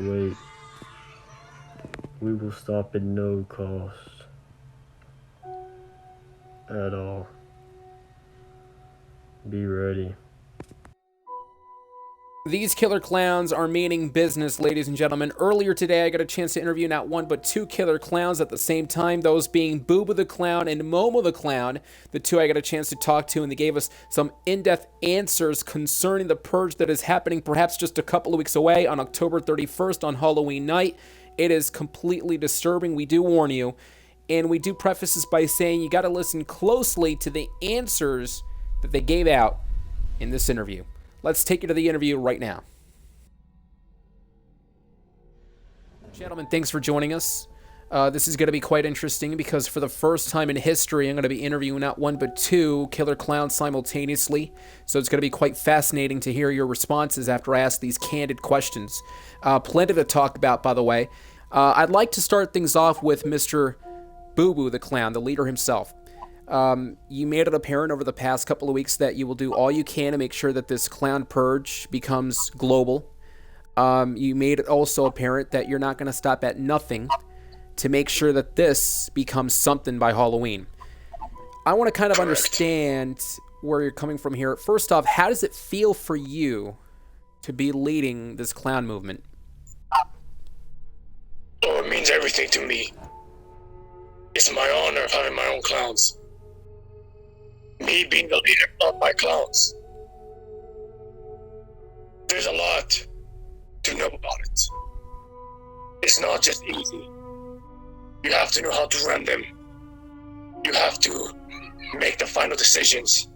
Wait, we will stop at no cost at all. Be ready. These killer clowns are meaning business, ladies and gentlemen. Earlier today, I got a chance to interview not one but two killer clowns at the same time, those being BooBoo The Clown and MoMo The Clown, the two I got a chance to talk to, and they gave us some in-depth answers concerning the purge that is happening perhaps just a couple of weeks away on October 31st on Halloween night. It is completely disturbing, we do warn you, and we do preface this by saying you got to listen closely to the answers that they gave out in this interview. Let's take you to the interview right now. Gentlemen, thanks for joining us. This is going to be quite interesting because for the first time in history, I'm going to be interviewing not one but two killer clowns simultaneously. So it's going to be quite fascinating to hear your responses after I ask these candid questions. Plenty to talk about, by the way. I'd like to start things off with Mr. BooBoo The Clown, the leader himself. You made it apparent over the past couple of weeks that you will do all you can to make sure that this clown purge becomes global. You made it also apparent that you're not going to stop at nothing to make sure that this becomes something by Halloween. I want to kind of understand where you're coming from here. First off, how does it feel for you to be leading this clown movement? Oh, it means everything to me. It's my honor of having my own clowns. Me being the leader of my clowns. There's a lot to know about it. It's not just easy. You have to know how to run them. You have to make the final decisions.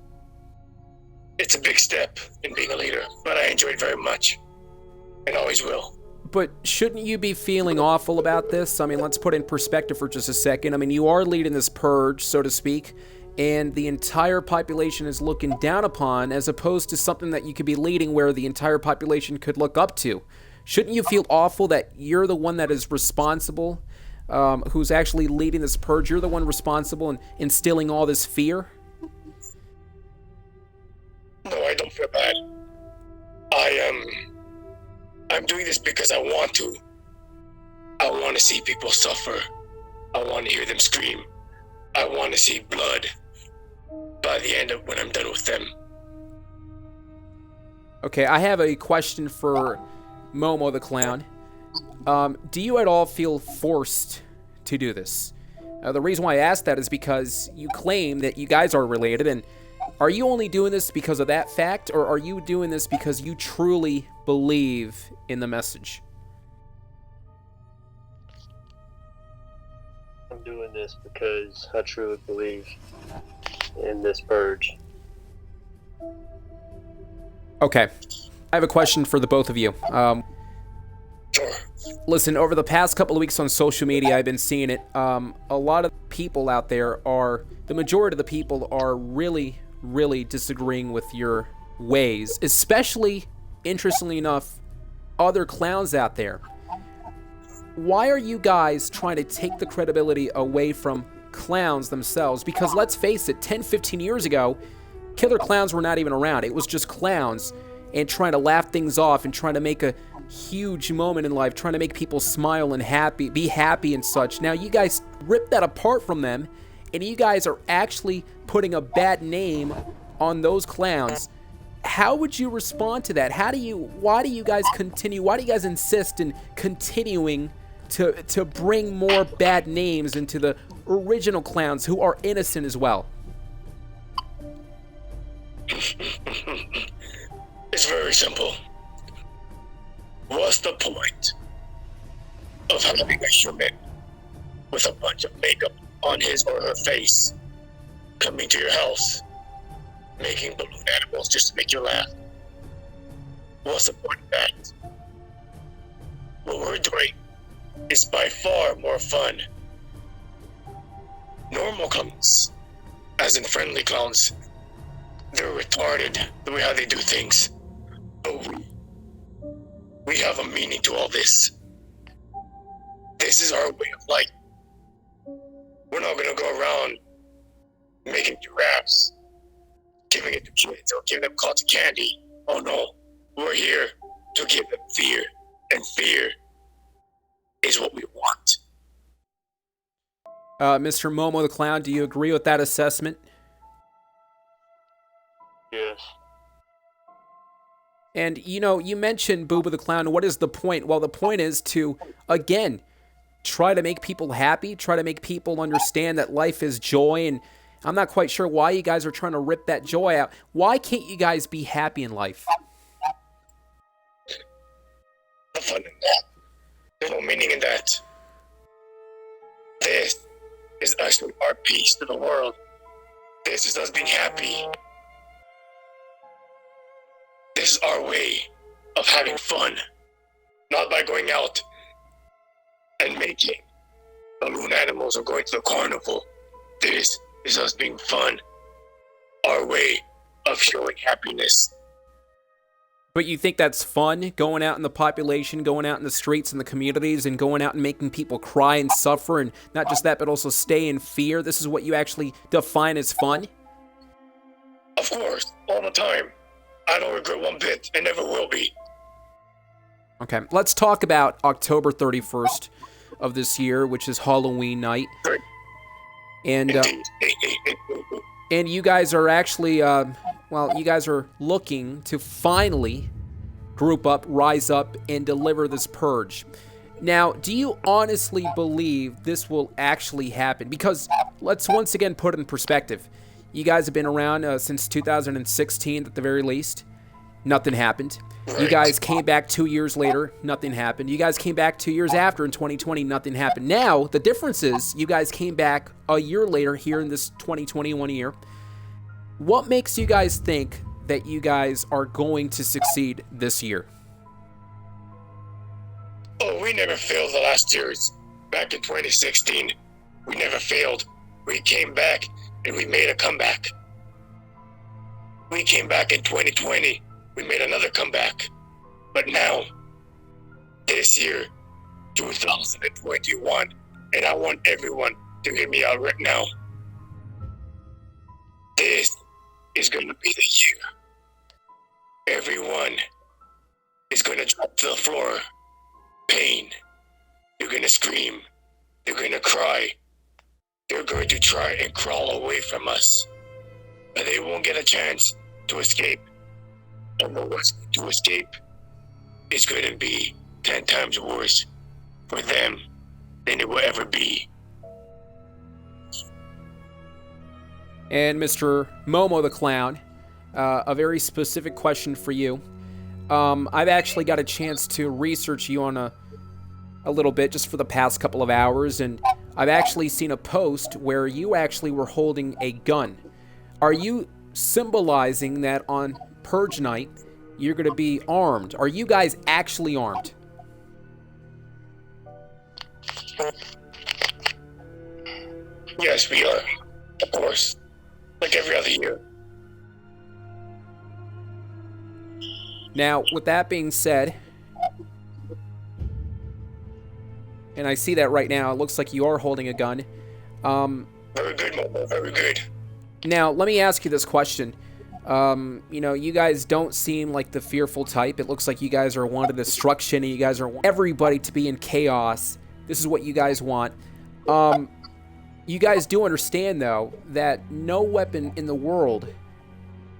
It's a big step in being a leader, but I enjoy it very much, and always will. But shouldn't you be feeling awful about this? I mean, let's put it in perspective for just a second. I mean, you are leading this purge, so to speak, and the entire population is looking down upon, as opposed to something that you could be leading where the entire population could look up to. Shouldn't you feel awful that you're the one that is responsible, who's actually leading this purge? You're the one responsible and instilling all this fear? No, I don't feel bad. I'm doing this because I want to. I want to see people suffer. I want to hear them scream. I want to see blood by the end of when I'm done with them. Okay, I have a question for MoMo The Clown. Do you at all feel forced to do this? The reason why I ask that is because you claim that you guys are related, and are you only doing this because of that fact, or are you doing this because you truly believe in the message? I'm doing this because I truly believe in this purge. Okay. I have a question for the both of you. Sure. Listen, over the past couple of weeks on social media, I've been seeing it. A lot of people out there the majority of the people are really, really disagreeing with your ways, especially, interestingly enough, other clowns out there. Why are you guys trying to take the credibility away from clowns themselves? Because let's face it, 10, 15 years ago, killer clowns were not even around. It was just clowns and trying to laugh things off and trying to make a huge moment in life, trying to make people smile and be happy and such. Now you guys rip that apart from them, and you guys are actually putting a bad name on those clowns. How would you respond to that? Why do you guys insist in continuing to bring more bad names into the original clowns who are innocent as well? It's very simple. What's the point of having a human with a bunch of makeup on his or her face coming to your house, making balloon animals just to make you laugh? What's the point of that? What we're doing is by far more fun. Normal clowns, as in friendly clowns, they're retarded the way how they do things. But we have a meaning to all this. This is our way of life. We're not gonna go around making giraffes, giving it to kids or giving them cotton candy. Oh no, we're here to give them fear, and fear is what we want. Mr. Momo the Clown, do you agree with that assessment? Yes. And, you mentioned BooBoo the Clown. What is the point? Well, the point is to, again, try to make people happy, try to make people understand that life is joy, and I'm not quite sure why you guys are trying to rip that joy out. Why can't you guys be happy in life? The fun in that. There's no meaning in that. This is us with our peace to the world. This is us being happy. This is our way of having fun. Not by going out and making balloon animals or going to the carnival. This is us being fun. Our way of showing happiness. But you think that's fun, going out in the population, going out in the streets and the communities, and going out and making people cry and suffer, and not just that, but also stay in fear? This is what you actually define as fun? Of course, all the time. I don't regret one bit, and never will be. Okay, let's talk about October 31st of this year, which is Halloween night. Great. And Indeed. and you guys are actually, you guys are looking to finally group up, rise up, and deliver this purge. Now, do you honestly believe this will actually happen? Because let's once again put it in perspective. You guys have been around since 2016 at the very least. Nothing happened. You guys came back 2 years later. Nothing happened. You guys came back 2 years after in 2020. Nothing happened. Now, the difference is you guys came back a year later here in this 2021 year. What makes you guys think that you guys are going to succeed this year? Oh, we never failed the last years. Back in 2016, we never failed. We came back and we made a comeback. We came back in 2020. We made another comeback. But now, this year, 2021, and I want everyone to hear me out right now. This is going to be the year. Everyone is going to drop to the floor. Pain. They're going to scream. They're going to cry. They're going to try and crawl away from us. But they won't get a chance to escape. And the ones to escape is going to be 10 times worse for them than it will ever be. And Mr. Momo the Clown, a very specific question for you. I've actually got a chance to research you on a little bit just for the past couple of hours, and I've actually seen a post where you actually were holding a gun. Are you symbolizing that on Purge Night you're going to be armed? Are you guys actually armed? Yes, we are. Of course. Like every other year. Now, with that being said, and I see that right now, it looks like you are holding a gun. Very good, Momo. Very good. Now, let me ask you this question. You guys don't seem like the fearful type. It looks like you guys are wanting destruction, and you guys are everybody to be in chaos. This is what you guys want. You guys do understand, though, that no weapon in the world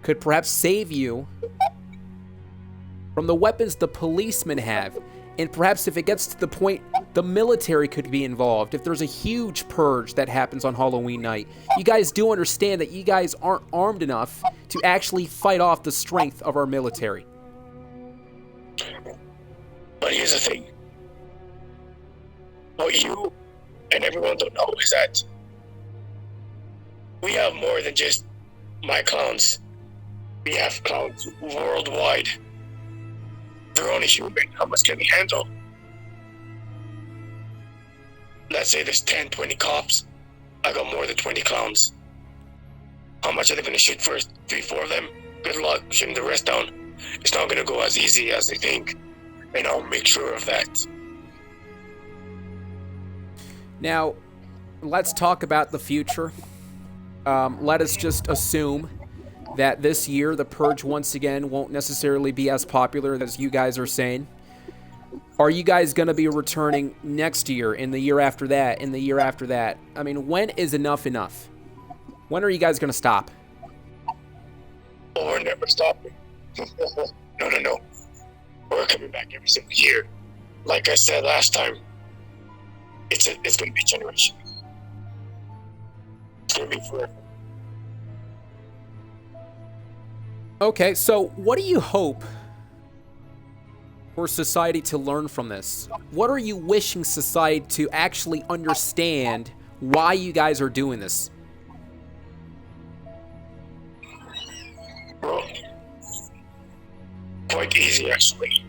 could perhaps save you from the weapons the policemen have. And perhaps if it gets to the point, the military could be involved. If there's a huge purge that happens on Halloween night, you guys do understand that you guys aren't armed enough to actually fight off the strength of our military. But here's the thing. What you and everyone don't know is that we have more than just my clowns. We have clowns worldwide. They're only human. How much can we handle? Let's say there's 10, 20 cops. I got more than 20 clowns. How much are they going to shoot first? 3, 4 of them? Good luck shooting the rest down. It's not going to go as easy as they think. And I'll make sure of that. Now, let's talk about the future. Let us just assume that this year the purge once again won't necessarily be as popular as you guys are saying. Are you guys going to be returning next year, in the year after that, in the year after that? I mean, when is enough enough? When are you guys going to stop? Oh, we're never stopping. No. We're coming back every single year. Like I said last time, it's going to be a generation. It's going to be forever. Okay, so what do you hope for society to learn from this? What are you wishing society to actually understand why you guys are doing this? Well, quite easy, actually.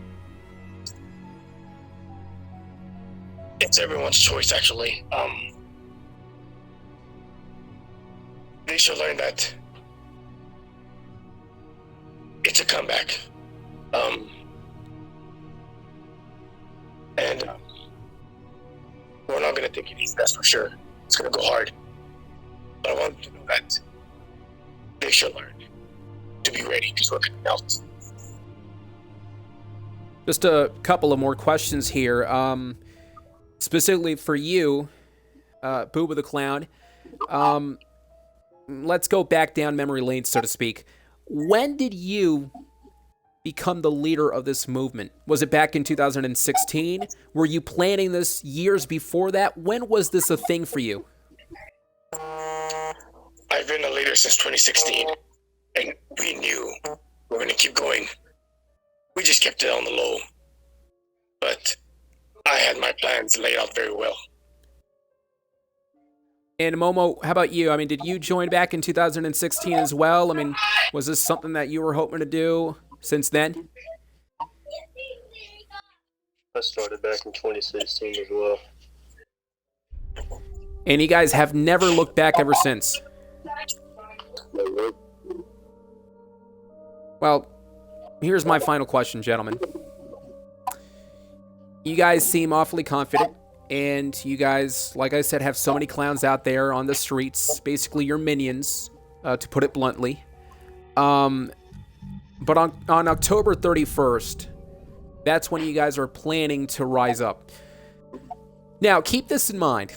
It's everyone's choice, actually. They should learn that it's a comeback. And we're not gonna take it easy, that's for sure. It's gonna go hard. But I want them to know that they should learn to be ready, because we're coming out. Just a couple of more questions here. Specifically for you, BooBoo The Clown. Let's go back down memory lane, so to speak. When did you become the leader of this movement? Was it back in 2016? Were you planning this years before that? When was this a thing for you? I've been a leader since 2016, and we knew we were going to keep going. We just kept it on the low. But I had my plans laid out very well. And Momo, how about you? I mean, did you join back in 2016 as well? I mean, was this something that you were hoping to do since then? I started back in 2016 as well. And you guys have never looked back ever since? Well, here's my final question, gentlemen. You guys seem awfully confident, and you guys, like I said, have so many clowns out there on the streets, basically your minions, to put it bluntly. But on October 31st, that's when you guys are planning to rise up. Now, keep this in mind.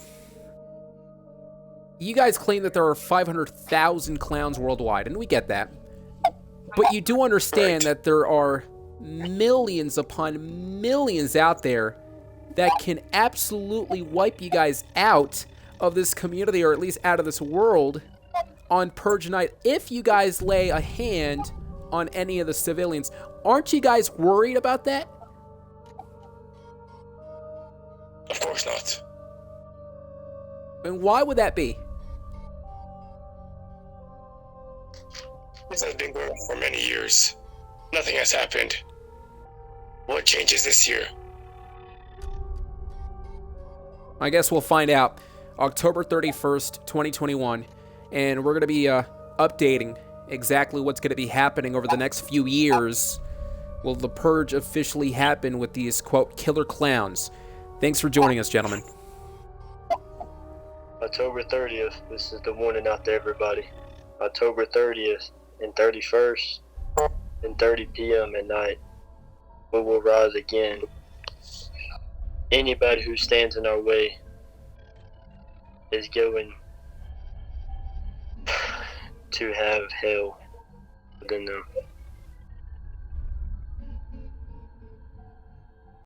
You guys claim that there are 500,000 clowns worldwide, and we get that. But you do understand that there are millions upon millions out there that can absolutely wipe you guys out of this community, or at least out of this world, on Purge Night if you guys lay a hand on any of the civilians. Aren't you guys worried about that? Of course not. And why would that be? This has been going on for many years. Nothing has happened. What changes this year? I guess we'll find out October 31st, 2021, and we're going to be updating exactly what's going to be happening over the next few years. Will the purge officially happen with these, quote, killer clowns? Thanks for joining us, gentlemen. October 30th, this is the warning out to everybody. October 30th and 31st and 30 p.m. at night, we will rise again. Anybody who stands in our way is going to have hell within them.